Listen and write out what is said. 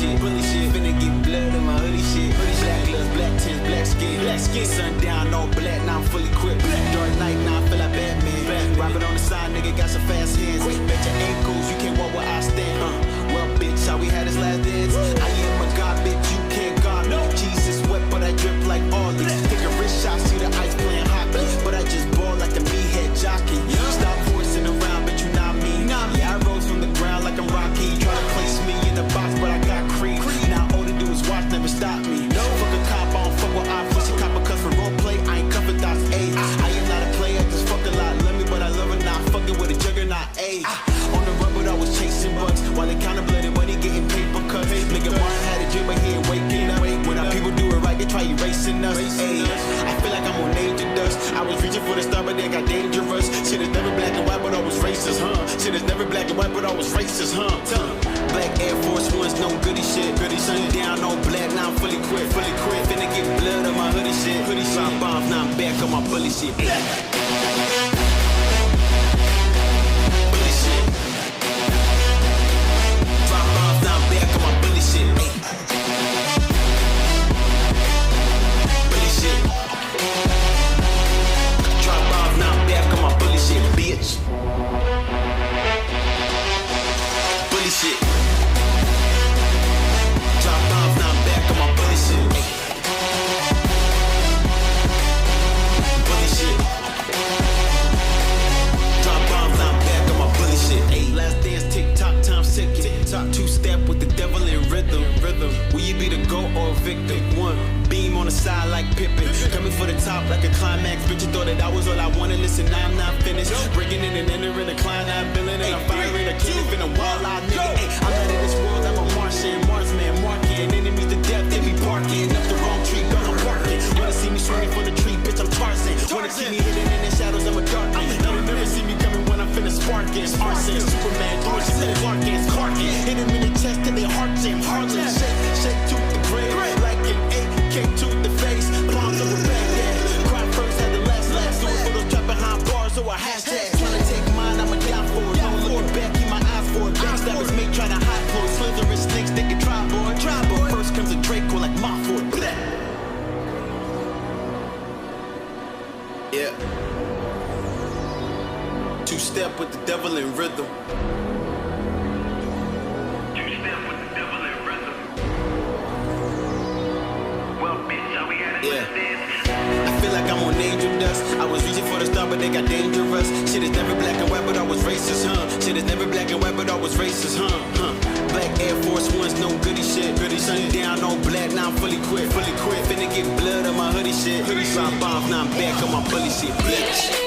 shit. Finna get blood in my hoodie shit. Black gloves, black tints, black skin. Sundown, all black, now I'm fully equipped. Dark night, now I feel like Batman. Robbing on the side, nigga got some fast hands. Bet your ankles, you can't walk where I stand. Well, bitch, how we had this last dance? I am a god, bitch, you can't guard me. Jesus wet, but I drip like Ollie. Take a wrist shot, see the ice playing hockey. But I just ball like a meathead jockey. Stop forcing around, bitch, you not me. Yeah, I rose from the ground like I'm Rocky. Try to place me in the box, but I got creep. Now all they do is watch, never stop me. Fuck a cop, I don't fuck with ops. She cop a cuss for role play, I ain't cuffing thoughts, ayy. I am not a player, I just fuck a lot. Love me, but I love her not. Fucking with a juggernaut, ayy. On the rubber, I was chasing bucks. While they counter blooded money, getting paper cuts. Nigga Martin had a dream, but he ain't waking up. When our people do it right, they try erasing us, ayy. I feel like I'm on nature dust. I was reaching for the star, but they got dangerous. Shit is never black and white, but always racist, huh? Shit is never black and white, but always racist, huh? Black Air Force Ones, no goody shit. Sundown, all black, now I'm fully equipped. Finna get blood on my hoodie shit. Drop bombs, now I'm back on my bully shit. Two-step with the devil in rhythm. Will you be the GOAT or a victim? One beam on the side like Pippin. Coming for the top like a climax. Bitch, you thought that I was all I wanted. Listen, now I'm not finished. Breaking in and entering a client, I'm billing and I'm firing a killing. Finna wall-eyed nigga. Ay, I'm not in this world, I'm a Martian. Marsman, marking. Enemies to death, they be barking. Up the wrong tree, girl, I'm barking. Wanna see me swinging from the tree, bitch, I'm Tarzan. Wanna see me hidden in the shadows, I'm a dark. You'll never see me coming when I'm finna sparking. Arson, Superman, doing shit that Clark is Clarkin. Hit him in the chest till they hearts in Harlem. Shake to the grave, like an AK to the face. Palms over back, yeah. Cry first, had the last. Do it for those trapped behind bars or a hashtag. Tryna take mine, I'ma die for it. Don't look back, keep my eyes for it. Backstabbers make tryna hide for it. Slytherin snakes, they can try, boy. First comes a Draco like Mofford. Yeah. Two-step with the devil in rhythm. Yeah. I feel like I'm on angel dust. I was reaching for the star, but they got dangerous. Shit is never black and white, but I was racist, huh? Shit is never black and white, but I was racist, huh? Black Air Force Ones, no goody shit. Sundown, all black, now I'm fully equipped. Finna get blood on my hoodie shit. Drop bombs, now I'm back on my bully shit, bitch.